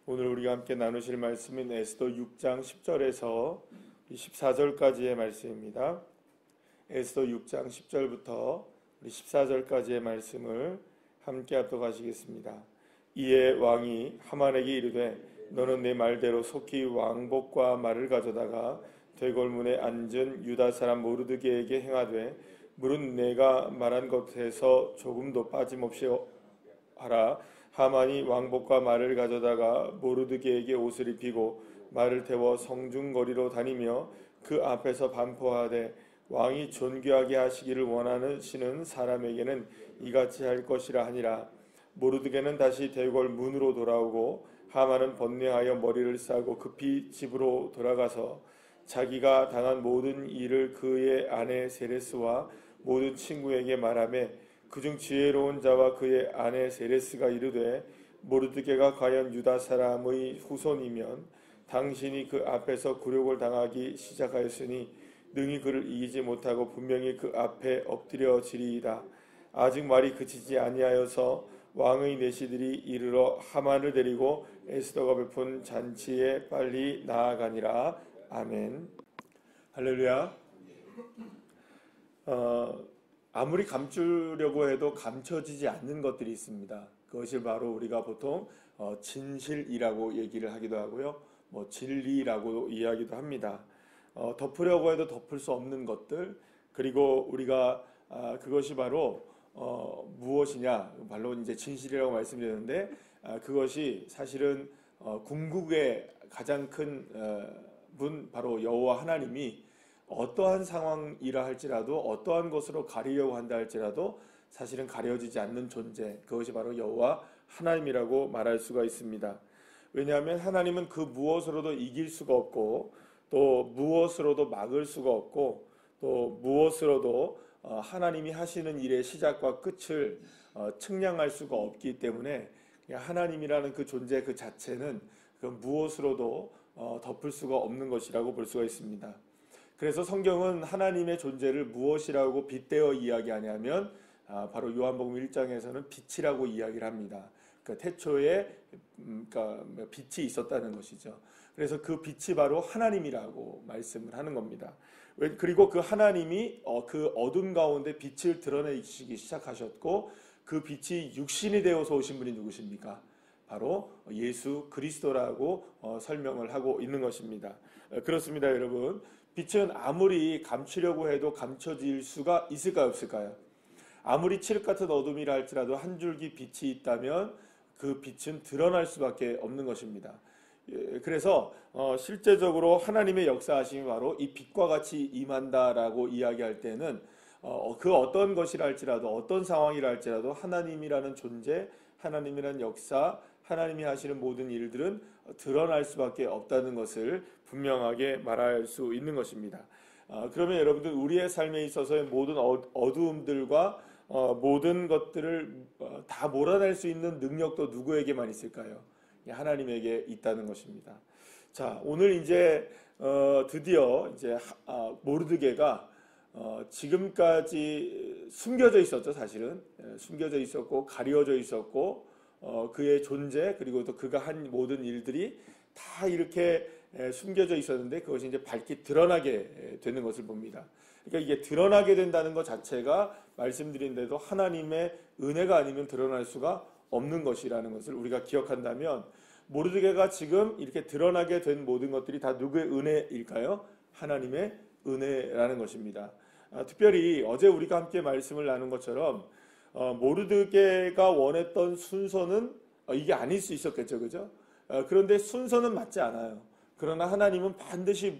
오늘 우리가 함께 나누실 말씀은 에스더 6장 10절에서 14절까지의 말씀입니다. 에스더 6장 10절부터 14절까지의 말씀을 함께 합독하시겠습니다. 이에 왕이 하만에게 이르되 너는 내 말대로 속히 왕복과 말을 가져다가 대궐문에 앉은 유다 사람 모르드게에게 행하되 물은 내가 말한 것에서 조금도 빠짐없이 하라. 하만이 왕복과 말을 가져다가 모르드게에게 옷을 입히고 말을 태워 성중거리로 다니며 그 앞에서 반포하되 왕이 존귀하게 하시기를 원하시는 사람에게는 이같이 할 것이라 하니라. 모르드게는 다시 대궐 문으로 돌아오고 하만은 번뇌하여 머리를 싸고 급히 집으로 돌아가서 자기가 당한 모든 일을 그의 아내 세레스와 모든 친구에게 말하며 그중 지혜로운 자와 그의 아내 세레스가 이르되 모르드게가 과연 유다 사람의 후손이면 당신이 그 앞에서 굴욕을 당하기 시작하였으니 능히 그를 이기지 못하고 분명히 그 앞에 엎드려지리이다. 아직 말이 그치지 아니하여서 왕의 내시들이 이르러 하만을 데리고 에스더가 베푼 잔치에 빨리 나아가니라. 아멘. 할렐루야. 아무리 감추려고 해도 감춰지지 않는 것들이 있습니다. 그것이 바로 우리가 보통 진실이라고 얘기를 하기도 하고요, 진리라고 이야기도 합니다. 덮으려고 해도 덮을 수 없는 것들, 그리고 우리가 그것이 바로 무엇이냐, 바로 이제 진실이라고 말씀드렸는데, 그것이 사실은 궁극의 가장 큰 분, 바로 여호와 하나님이 어떠한 상황이라 할지라도, 어떠한 것으로 가리려고 한다 할지라도 사실은 가려지지 않는 존재, 그것이 바로 여호와 하나님이라고 말할 수가 있습니다. 왜냐하면 하나님은 그 무엇으로도 이길 수가 없고, 또 무엇으로도 막을 수가 없고, 또 무엇으로도 하나님이 하시는 일의 시작과 끝을 측량할 수가 없기 때문에 하나님이라는 그 존재 그 자체는 그 무엇으로도 덮을 수가 없는 것이라고 볼 수가 있습니다. 그래서 성경은 하나님의 존재를 무엇이라고 빗대어 이야기하냐면 바로 요한복음 1장에서는 빛이라고 이야기를 합니다. 그러니까 태초에 빛이 있었다는 것이죠. 그래서 그 빛이 바로 하나님이라고 말씀을 하는 겁니다. 그리고 그 하나님이 그 어둠 가운데 빛을 드러내시기 시작하셨고, 그 빛이 육신이 되어서 오신 분이 누구십니까? 바로 예수 그리스도라고 설명을 하고 있는 것입니다. 그렇습니다, 여러분. 빛은 아무리 감추려고 해도 감춰질 수가 있을까요, 없을까요? 아무리 칠흑 같은 어둠이라 할지라도 한 줄기 빛이 있다면 그 빛은 드러날 수밖에 없는 것입니다. 그래서 실제적으로 하나님의 역사하심이 바로 이 빛과 같이 임한다라고 이야기할 때는 그 어떤 것이라 할지라도, 어떤 상황이라 할지라도 하나님이라는 존재, 하나님이라는 역사, 하나님이 하시는 모든 일들은 드러날 수밖에 없다는 것을 분명하게 말할 수 있는 것입니다. 그러면 여러분들, 우리의 삶에 있어서의 모든 어두움들과 모든 것들을 다 몰아낼 수 있는 능력도 누구에게만 있을까요? 하나님에게 있다는 것입니다. 자, 오늘 이제 드디어 이제 모르드게가 지금까지 숨겨져 있었죠. 사실은 숨겨져 있었고 가려져 있었고, 그의 존재, 그리고 또 그가 한 모든 일들이 다 이렇게 숨겨져 있었는데 그것이 이제 밝게 드러나게 되는 것을 봅니다. 그러니까 이게 드러나게 된다는 것 자체가 말씀드린 대로 하나님의 은혜가 아니면 드러날 수가 없는 것이라는 것을 우리가 기억한다면, 모르드게가 지금 이렇게 드러나게 된 모든 것들이 다 누구의 은혜일까요? 하나님의 은혜라는 것입니다. 특별히 어제 우리가 함께 말씀을 나눈 것처럼 모르드게가 원했던 순서는 이게 아닐 수 있었겠죠, 그죠? 그런데 순서는 맞지 않아요. 그러나 하나님은 반드시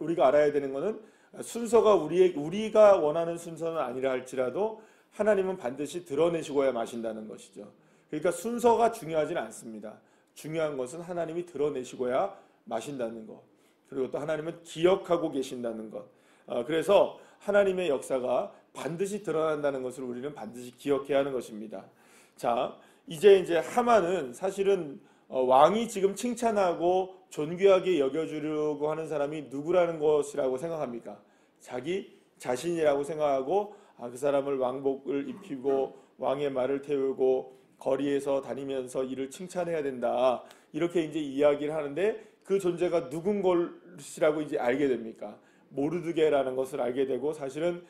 우리가 알아야 되는 것은 순서가 우리가 원하는 순서는 아니라 할지라도 하나님은 반드시 드러내시고야 마신다는 것이죠. 그러니까 순서가 중요하지는 않습니다. 중요한 것은 하나님이 드러내시고야 마신다는 것, 그리고 또 하나님은 기억하고 계신다는 것. 그래서 하나님의 역사가 반드시 드러난다는 것을 우리는 반드시 기억해야 하는 것입니다. 자, 이제 하만은 사실은 왕이 지금 칭찬하고 존귀하게 여겨주려고 하는 사람이 누구라는 것이라고 생각합니까? 자기 자신이라고 생각하고, 그 사람을 왕복을 입히고 왕의 말을 태우고 거리에서 다니면서 이를 칭찬해야 된다. 이렇게 이제 이야기를 하는데 그 존재가 누군 것이라고 이제 알게 됩니까? 모르드게라는 것을 알게 되고 사실은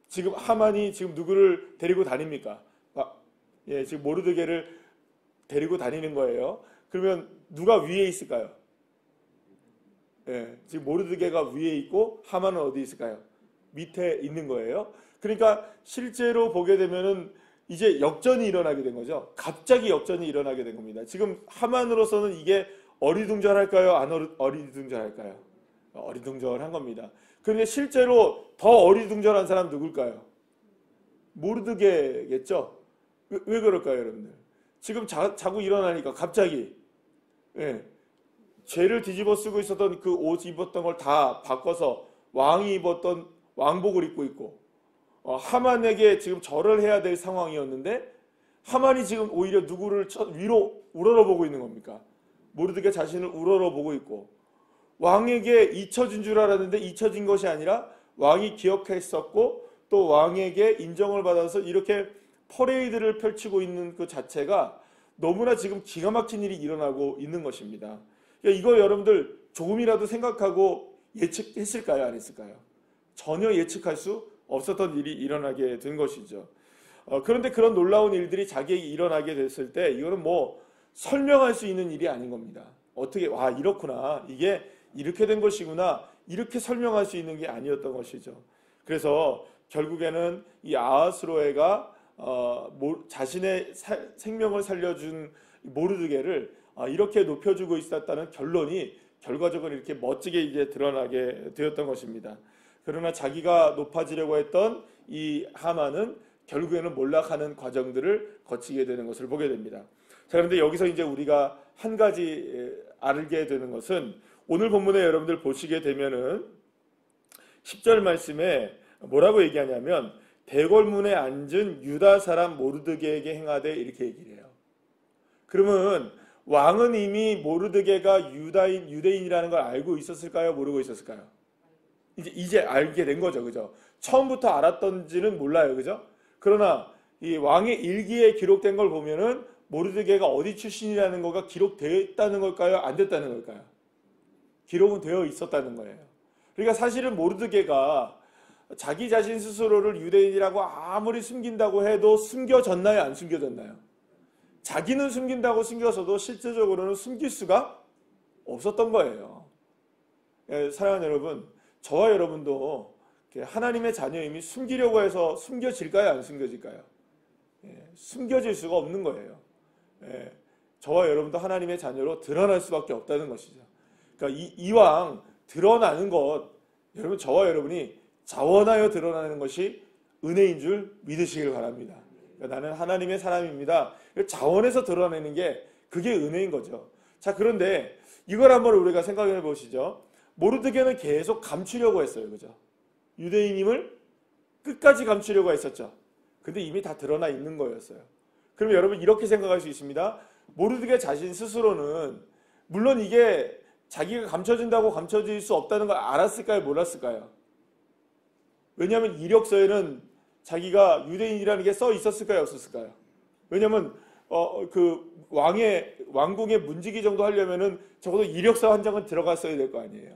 지금 하만이 지금 누구를 데리고 다닙니까? 예, 지금 모르드게를 데리고 다니는 거예요. 그러면 누가 위에 있을까요? 예, 지금 모르드게가 위에 있고 하만은 어디 있을까요? 밑에 있는 거예요. 그러니까 실제로 보게 되면은 이제 역전이 일어나게 된 거죠. 갑자기 역전이 일어나게 된 겁니다. 지금 하만으로서는 이게 어리둥절할까요? 안 어리둥절할까요? 어리둥절한 겁니다. 그런데 실제로 더 어리둥절한 사람 누굴까요? 모르드게겠죠? 왜 그럴까요, 여러분들? 지금 자고 일어나니까 갑자기 예, 죄를 뒤집어 쓰고 있었던 그 옷 입었던 걸 다 바꿔서 왕이 입었던 왕복을 입고 있고 하만에게 지금 절을 해야 될 상황이었는데 하만이 지금 오히려 누구를 위로 우러러보고 있는 겁니까? 모르드게 자신을 우러러보고 있고 왕에게 잊혀진 줄 알았는데 잊혀진 것이 아니라 왕이 기억했었고 또 왕에게 인정을 받아서 이렇게 퍼레이드를 펼치고 있는 그 자체가 너무나 지금 기가 막힌 일이 일어나고 있는 것입니다. 그러니까 이거 여러분들 조금이라도 생각하고 예측했을까요? 안 했을까요? 전혀 예측할 수 없었던 일이 일어나게 된 것이죠. 그런데 그런 놀라운 일들이 자기에게 일어나게 됐을 때 이거는 뭐 설명할 수 있는 일이 아닌 겁니다. 어떻게 와 이렇구나 이게 이렇게 된 것이구나 이렇게 설명할 수 있는 게 아니었던 것이죠. 그래서 결국에는 이 아하스로에가 자신의 생명을 살려준 모르드게를 이렇게 높여주고 있었다는 결론이 결과적으로 이렇게 멋지게 이제 드러나게 되었던 것입니다. 그러나 자기가 높아지려고 했던 이 하만은 결국에는 몰락하는 과정들을 거치게 되는 것을 보게 됩니다. 자, 그런데 여기서 이제 우리가 한 가지 알게 되는 것은 오늘 본문에 여러분들 보시게 되면은 10절 말씀에 뭐라고 얘기하냐면 대궐문에 앉은 유다 사람 모르드게에게 행하되 이렇게 얘기를 해요. 그러면 왕은 이미 모르드게가 유대인이라는 걸 알고 있었을까요? 모르고 있었을까요? 이제 알게 된 거죠. 그죠? 처음부터 알았던지는 몰라요. 그죠? 그러나 이 왕의 일기에 기록된 걸 보면은 모르드게가 어디 출신이라는 거가 기록되어 있다는 걸까요? 안 됐다는 걸까요? 기록은 되어 있었다는 거예요. 그러니까 사실은 모르드게가 자기 자신 스스로를 유대인이라고 아무리 숨긴다고 해도 숨겨졌나요? 안 숨겨졌나요? 자기는 숨긴다고 숨겨서도 실제적으로는 숨길 수가 없었던 거예요. 예, 사랑하는 여러분, 저와 여러분도 하나님의 자녀임이 숨기려고 해서 숨겨질까요? 안 숨겨질까요? 예, 숨겨질 수가 없는 거예요. 예, 저와 여러분도 하나님의 자녀로 드러날 수밖에 없다는 것이죠. 그러니까 이왕 드러나는 것, 여러분 저와 여러분이 자원하여 드러나는 것이 은혜인 줄 믿으시길 바랍니다. 그러니까 나는 하나님의 사람입니다. 자원해서 드러내는 게 그게 은혜인 거죠. 자, 그런데 이걸 한번 우리가 생각해 보시죠. 모르드게는 계속 감추려고 했어요. 그죠? 유대인임을 끝까지 감추려고 했었죠. 근데 이미 다 드러나 있는 거였어요. 그럼 여러분 이렇게 생각할 수 있습니다. 모르드게 자신 스스로는 물론 이게 자기가 감춰진다고 감춰질 수 없다는 걸 알았을까요? 몰랐을까요? 왜냐하면 이력서에는 자기가 유대인이라는 게 써 있었을까요? 없었을까요? 왜냐하면 그 왕궁의 문지기 정도 하려면은 적어도 이력서 한 장은 들어갔어야 될 거 아니에요.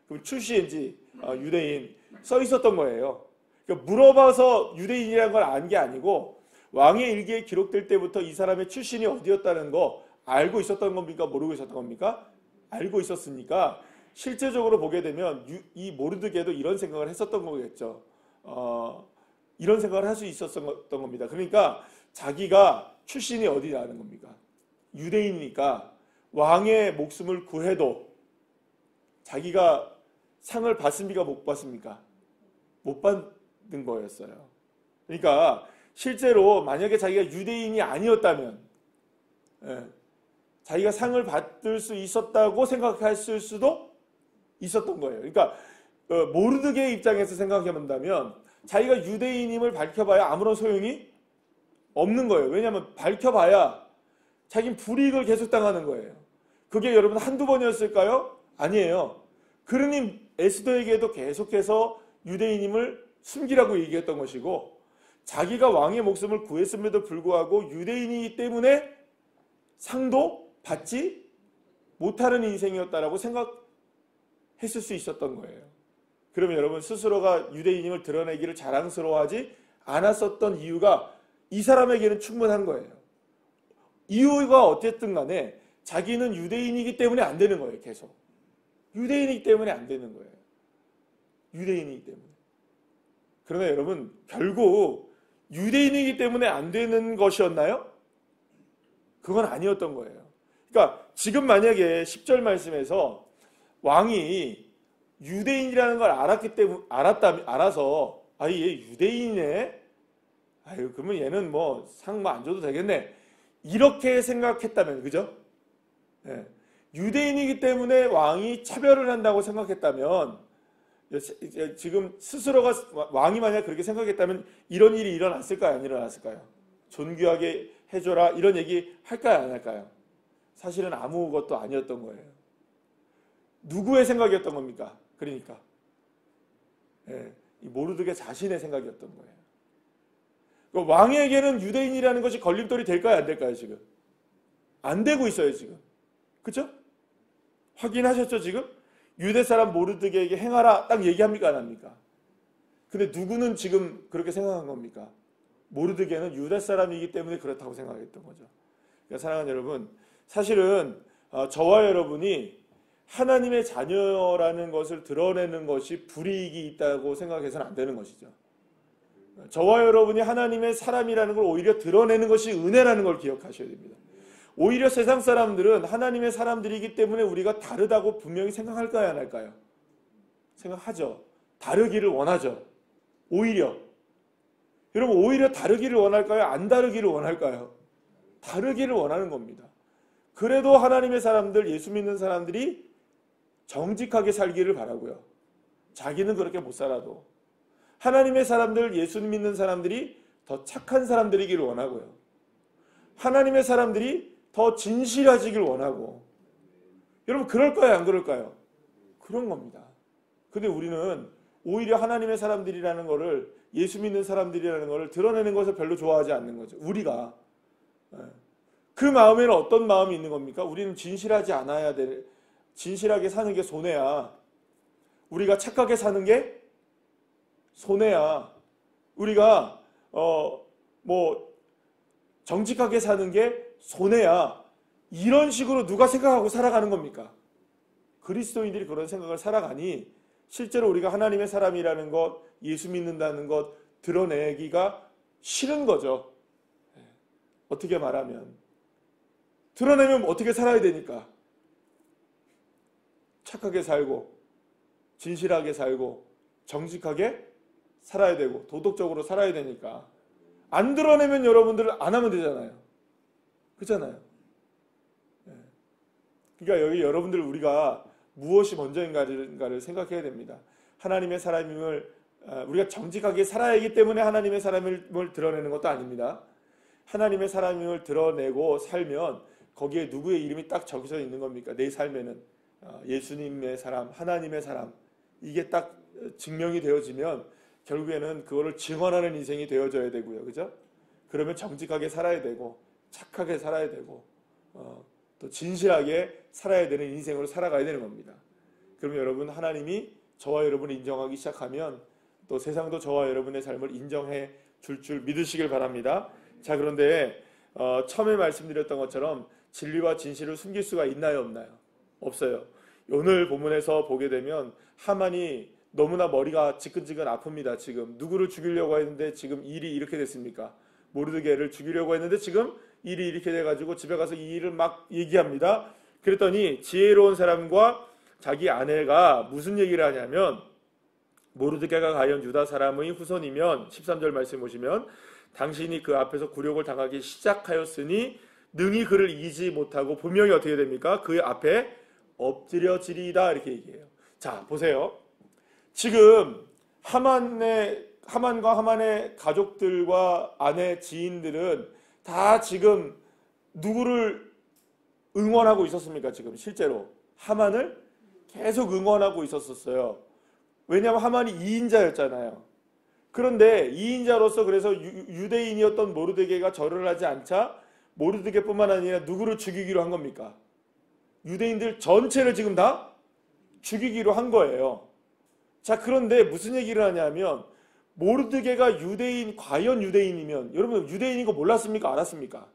그럼 출신인지 유대인 써 있었던 거예요. 그러니까 물어봐서 유대인이라는 걸 안 게 아니고 왕의 일기에 기록될 때부터 이 사람의 출신이 어디였다는 거 알고 있었던 겁니까? 모르고 있었던 겁니까? 알고 있었으니까 실제적으로 보게 되면 이 모르드게도 이런 생각을 했었던 거겠죠. 이런 생각을 할 수 있었던 겁니다. 그러니까 자기가 출신이 어디라는 겁니까? 유대인이니까 왕의 목숨을 구해도 자기가 상을 받습니까? 못 받습니까? 못 받는 거였어요. 그러니까 실제로 만약에 자기가 유대인이 아니었다면 자기가 상을 받을 수 있었다고 생각했을 수도 있었던 거예요. 그러니까 모르드게의 입장에서 생각해 본다면 자기가 유대인임을 밝혀봐야 아무런 소용이 없는 거예요. 왜냐하면 밝혀봐야 자기는 불이익을 계속 당하는 거예요. 그게 여러분 한두 번이었을까요? 아니에요. 그러니 에스더에게도 계속해서 유대인임을 숨기라고 얘기했던 것이고 자기가 왕의 목숨을 구했음에도 불구하고 유대인이기 때문에 상도 받지 못하는 인생이었다라고 생각했을 수 있었던 거예요. 그러면 여러분, 스스로가 유대인임을 드러내기를 자랑스러워하지 않았었던 이유가 이 사람에게는 충분한 거예요. 이유가 어쨌든 간에 자기는 유대인이기 때문에 안 되는 거예요. 계속 유대인이기 때문에 안 되는 거예요. 유대인이기 때문에. 그러나 여러분, 결국 유대인이기 때문에 안 되는 것이었나요? 그건 아니었던 거예요. 그러니까 지금 만약에 10절 말씀에서 왕이 유대인이라는 걸 알아서 얘 유대인이네? 아유, 그러면 얘는 뭐 상 안 줘도 되겠네. 이렇게 생각했다면, 그죠? 네. 유대인이기 때문에 왕이 차별을 한다고 생각했다면, 지금 스스로가 왕이 만약 그렇게 생각했다면 이런 일이 일어났을까요? 안 일어났을까요? 존귀하게 해줘라 이런 얘기 할까요? 안 할까요? 사실은 아무것도 아니었던 거예요. 누구의 생각이었던 겁니까? 그러니까 모르드게 자신의 생각이었던 거예요. 왕에게는 유대인이라는 것이 걸림돌이 될까요? 안 될까요? 지금 안 되고 있어요. 지금 그렇죠? 확인하셨죠? 지금 유대 사람 모르드게에게 행하라 딱 얘기합니까? 안 합니까? 근데 누구는 지금 그렇게 생각한 겁니까? 모르드게는 유대 사람이기 때문에 그렇다고 생각했던 거죠. 그러니까 사랑하는 여러분, 사실은 저와 여러분이 하나님의 자녀라는 것을 드러내는 것이 불이익이 있다고 생각해서는 안 되는 것이죠. 저와 여러분이 하나님의 사람이라는 걸 오히려 드러내는 것이 은혜라는 걸 기억하셔야 됩니다. 오히려 세상 사람들은 하나님의 사람들이기 때문에 우리가 다르다고 분명히 생각할까요? 안 할까요? 생각하죠. 다르기를 원하죠. 오히려. 여러분, 오히려 다르기를 원할까요? 안 다르기를 원할까요? 다르기를 원하는 겁니다. 그래도 하나님의 사람들, 예수 믿는 사람들이 정직하게 살기를 바라고요. 자기는 그렇게 못 살아도. 하나님의 사람들, 예수 믿는 사람들이 더 착한 사람들이기를 원하고요. 하나님의 사람들이 더 진실해지길 원하고. 여러분, 그럴까요? 안 그럴까요? 그런 겁니다. 근데 우리는 오히려 하나님의 사람들이라는 것을, 예수 믿는 사람들이라는 것을 드러내는 것을 별로 좋아하지 않는 거죠. 우리가. 그 마음에는 어떤 마음이 있는 겁니까? 우리는 진실하지 않아야 될, 진실하게 사는 게 손해야. 우리가 착하게 사는 게 손해야. 우리가 정직하게 사는 게 손해야. 이런 식으로 누가 생각하고 살아가는 겁니까? 그리스도인들이 그런 생각을 살아가니 실제로 우리가 하나님의 사람이라는 것, 예수 믿는다는 것 드러내기가 싫은 거죠. 어떻게 말하면 드러내면 어떻게 살아야 되니까. 착하게 살고 진실하게 살고 정직하게 살아야 되고 도덕적으로 살아야 되니까. 안 드러내면 여러분들 안 하면 되잖아요. 그렇잖아요. 그러니까 여기 여러분들 우리가 무엇이 먼저인가를 생각해야 됩니다. 하나님의 사람임을 우리가 정직하게 살아야 하기 때문에 하나님의 사람임을 드러내는 것도 아닙니다. 하나님의 사람임을 드러내고 살면 거기에 누구의 이름이 딱 적혀져 있는 겁니까? 내 삶에는 예수님의 사람, 하나님의 사람, 이게 딱 증명이 되어지면 결국에는 그거를 증언하는 인생이 되어져야 되고요. 그죠? 그러면 정직하게 살아야 되고 착하게 살아야 되고 또 진실하게 살아야 되는 인생으로 살아가야 되는 겁니다. 그러면 여러분, 하나님이 저와 여러분을 인정하기 시작하면 또 세상도 저와 여러분의 삶을 인정해 줄 믿으시길 바랍니다. 자, 그런데 처음에 말씀드렸던 것처럼 진리와 진실을 숨길 수가 있나요? 없나요? 없어요. 오늘 본문에서 보게 되면 하만이 너무나 머리가 지끈지끈 아픕니다. 지금 누구를 죽이려고 했는데 지금 일이 이렇게 됐습니까? 모르드게를 죽이려고 했는데 지금 일이 이렇게 돼가지고 집에 가서 이 일을 막 얘기합니다. 그랬더니 지혜로운 사람과 자기 아내가 무슨 얘기를 하냐면, 모르드게가 과연 유다 사람의 후손이면 13절 말씀 보시면 당신이 그 앞에서 굴욕을 당하기 시작하였으니 능히 그를 이기지 못하고 분명히 어떻게 됩니까? 그 앞에 엎드려지리이다, 이렇게 얘기해요. 자, 보세요. 지금 하만과 하만의 가족들과 아내, 지인들은 다 지금 누구를 응원하고 있었습니까? 지금 실제로 하만을 계속 응원하고 있었어요. 왜냐하면 하만이 2인자였잖아요. 그런데 2인자로서 그래서 유대인이었던 모르드게가 절을 하지 않자 모르드게뿐만 아니라 누구를 죽이기로 한 겁니까? 유대인들 전체를 지금 다 죽이기로 한 거예요. 자, 그런데 무슨 얘기를 하냐면 모르드게가 유대인, 과연 유대인이면, 여러분 유대인인 거 몰랐습니까? 알았습니까?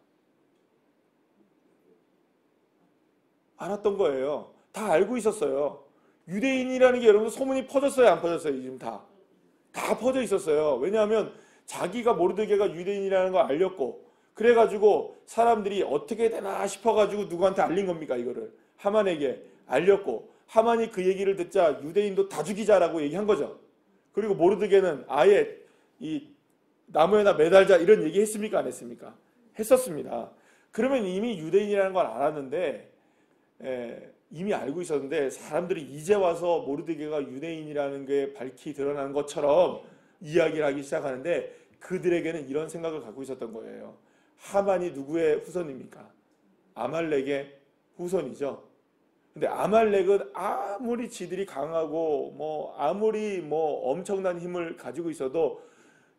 알았던 거예요. 다 알고 있었어요. 유대인이라는 게 여러분 소문이 퍼졌어요? 안 퍼졌어요? 지금 다 퍼져 있었어요. 왜냐하면 자기가 모르드게가 유대인이라는 걸 알렸고, 그래가지고 사람들이 어떻게 되나 싶어가지고 누구한테 알린 겁니까? 이거를 하만에게 알렸고, 하만이 그 얘기를 듣자 유대인도 다 죽이자라고 얘기한 거죠. 그리고 모르드게는 아예 이 나무에다 매달자 이런 얘기 했습니까? 안 했습니까? 했었습니다. 그러면 이미 유대인이라는 걸 알았는데, 이미 알고 있었는데 사람들이 이제 와서 모르드게가 유대인이라는 게 밝히 드러나는 것처럼 이야기를 하기 시작하는데, 그들에게는 이런 생각을 갖고 있었던 거예요. 하만이 누구의 후손입니까? 아말렉의 후손이죠. 근데 아말렉은 아무리 지들이 강하고 아무리 엄청난 힘을 가지고 있어도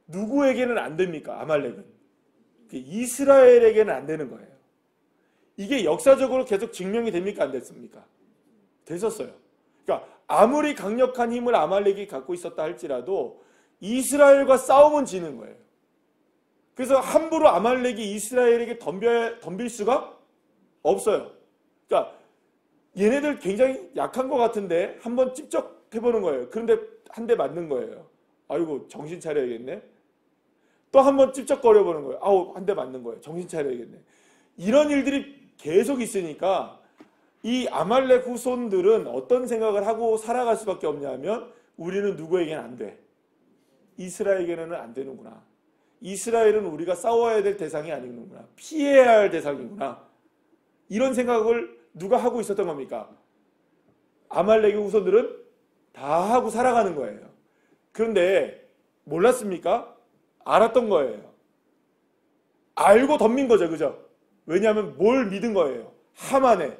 누구에게는 안 됩니까? 아말렉은 이스라엘에게는 안 되는 거예요. 이게 역사적으로 계속 증명이 됩니까? 안 됐습니까? 됐었어요. 그러니까 아무리 강력한 힘을 아말렉이 갖고 있었다 할지라도 이스라엘과 싸우면 지는 거예요. 그래서 함부로 아말렉이 이스라엘에게 덤빌 수가 없어요. 그러니까 얘네들 굉장히 약한 것 같은데 한번 찝쩍해보는 거예요. 그런데 한 대 맞는 거예요. 아이고 정신 차려야겠네. 또 한번 찝쩍거려보는 거예요. 아우 한 대 맞는 거예요. 정신 차려야겠네. 이런 일들이 계속 있으니까 이 아말렉 후손들은 어떤 생각을 하고 살아갈 수밖에 없냐면, 우리는 누구에게는 안 돼. 이스라엘에게는 안 되는구나. 이스라엘은 우리가 싸워야 될 대상이 아니구나. 피해야 할 대상이구나. 이런 생각을 누가 하고 있었던 겁니까? 아말렉의 후손들은 다 하고 살아가는 거예요. 그런데 몰랐습니까? 알았던 거예요. 알고 덤빈 거죠. 그죠? 왜냐하면 뭘 믿은 거예요? 하만의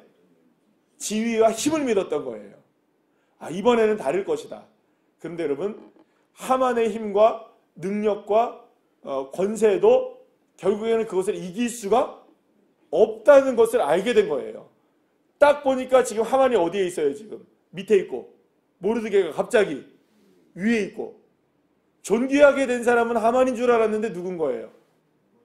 지위와 힘을 믿었던 거예요. 이번에는 다를 것이다. 그런데 여러분, 하만의 힘과 능력과 권세도 결국에는 그것을 이길 수가 없다는 것을 알게 된 거예요. 딱 보니까 지금 하만이 어디에 있어요? 지금 밑에 있고, 모르드게가 갑자기 위에 있고, 존귀하게 된 사람은 하만인 줄 알았는데 누군 거예요?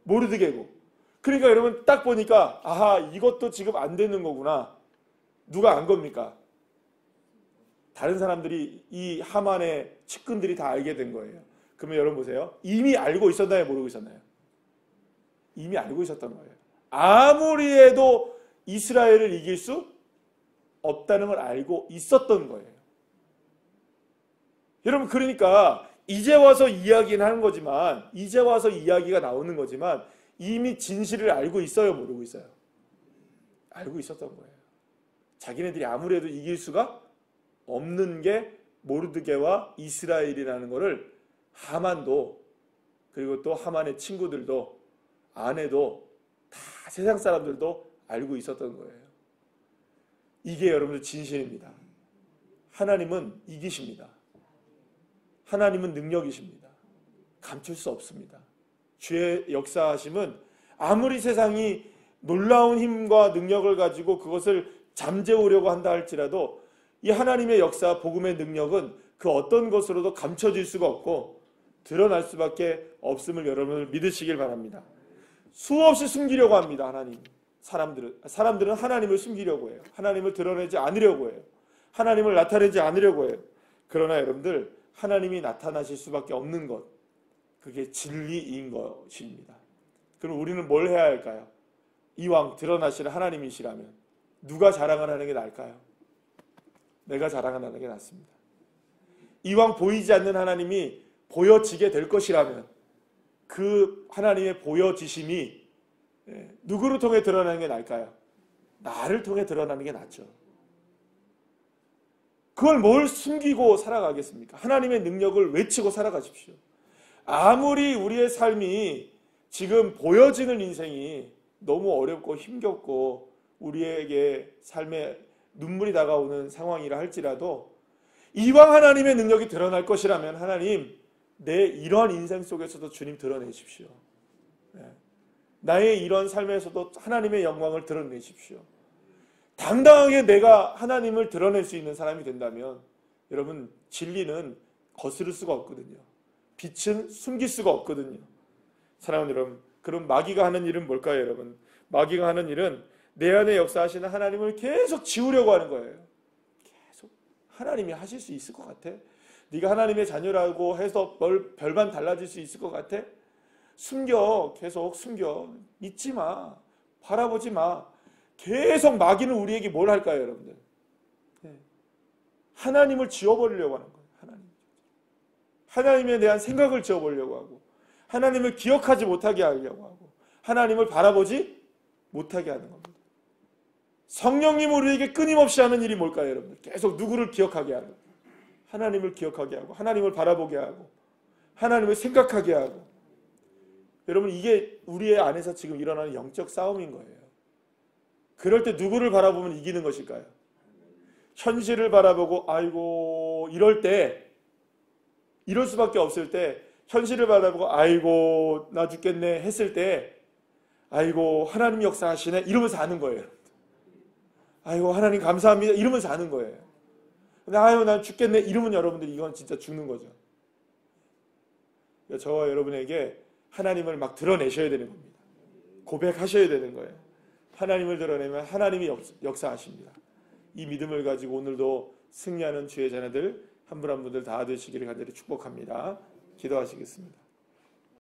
모르드게고. 그러니까 여러분 딱 보니까 아하, 이것도 지금 안 되는 거구나. 누가 안 겁니까? 다른 사람들이, 이 하만의 측근들이 다 알게 된 거예요. 그러면 여러분 보세요. 이미 알고 있었나요? 모르고 있었나요? 이미 알고 있었던 거예요. 아무리 해도 이스라엘을 이길 수 없다는 걸 알고 있었던 거예요. 여러분, 그러니까 이제 와서 이야기는 하는 거지만, 이제 와서 이야기가 나오는 거지만 이미 진실을 알고 있어요? 모르고 있어요? 알고 있었던 거예요. 자기네들이 아무리 해도 이길 수가 없는 게 모르드게와 이스라엘이라는 것을 하만도, 그리고 또 하만의 친구들도, 아내도, 다 세상 사람들도 알고 있었던 거예요. 이게 여러분들 진실입니다. 하나님은 이기십니다. 하나님은 능력이십니다. 감출 수 없습니다. 주의 역사하심은 아무리 세상이 놀라운 힘과 능력을 가지고 그것을 잠재우려고 한다 할지라도, 이 하나님의 역사, 복음의 능력은 그 어떤 것으로도 감춰질 수가 없고 드러날 수밖에 없음을 여러분을 믿으시길 바랍니다. 수없이 숨기려고 합니다. 하나님. 사람들은 하나님을 숨기려고 해요. 하나님을 드러내지 않으려고 해요. 하나님을 나타내지 않으려고 해요. 그러나 여러분들, 하나님이 나타나실 수밖에 없는 것, 그게 진리인 것입니다. 그럼 우리는 뭘 해야 할까요? 이왕 드러나시는 하나님이시라면 누가 자랑을 하는 게 나을까요? 내가 자랑을 하는 게 낫습니다. 이왕 보이지 않는 하나님이 보여지게 될 것이라면 그 하나님의 보여지심이 누구를 통해 드러나는 게 나을까요? 나를 통해 드러나는 게 낫죠. 그걸 뭘 숨기고 살아가겠습니까? 하나님의 능력을 외치고 살아가십시오. 아무리 우리의 삶이 지금 보여지는 인생이 너무 어렵고 힘겹고 우리에게 삶에 눈물이 다가오는 상황이라 할지라도, 이왕 하나님의 능력이 드러날 것이라면 하나님, 내 이러한 인생 속에서도 주님 드러내십시오. 나의 이런 삶에서도 하나님의 영광을 드러내십시오. 당당하게 내가 하나님을 드러낼 수 있는 사람이 된다면 여러분, 진리는 거스를 수가 없거든요. 빛은 숨길 수가 없거든요. 사랑하는 여러분, 그럼 마귀가 하는 일은 뭘까요, 여러분? 마귀가 하는 일은 내 안에 역사하시는 하나님을 계속 지우려고 하는 거예요. 계속 하나님이 하실 수 있을 것 같아? 네가 하나님의 자녀라고 해서 별반 달라질 수 있을 것 같아? 숨겨. 계속 숨겨. 믿지 마. 바라보지 마. 계속 마귀는 우리에게 뭘 할까요, 여러분들? 하나님을 지워버리려고 하는 거예요. 하나님에 대한 생각을 지워버리려고 하고, 하나님을 기억하지 못하게 하려고 하고, 하나님을 바라보지 못하게 하는 겁니다. 성령님 우리에게 끊임없이 하는 일이 뭘까요, 여러분들? 계속 누구를 기억하게 하고, 하나님을 기억하게 하고, 하나님을 바라보게 하고, 하나님을 생각하게 하고. 여러분, 이게 우리의 안에서 지금 일어나는 영적 싸움인 거예요. 그럴 때 누구를 바라보면 이기는 것일까요? 현실을 바라보고 아이고 이럴 때, 이럴 수밖에 없을 때, 현실을 바라보고 아이고 나 죽겠네 했을 때 아이고 하나님 역사하시네 이러면서 아는 거예요. 아이고 하나님 감사합니다 이러면서 아는 거예요. 근데 아이고 난 죽겠네 이러면 여러분들이 이건 진짜 죽는 거죠. 그러니까 저와 여러분에게 하나님을 막 드러내셔야 되는 겁니다. 고백하셔야 되는 거예요. 하나님을 드러내면 하나님이 역사하십니다. 이 믿음을 가지고 오늘도 승리하는 주의 자녀들 한 분 한 분들 다 되시기를 간절히 축복합니다. 기도하시겠습니다.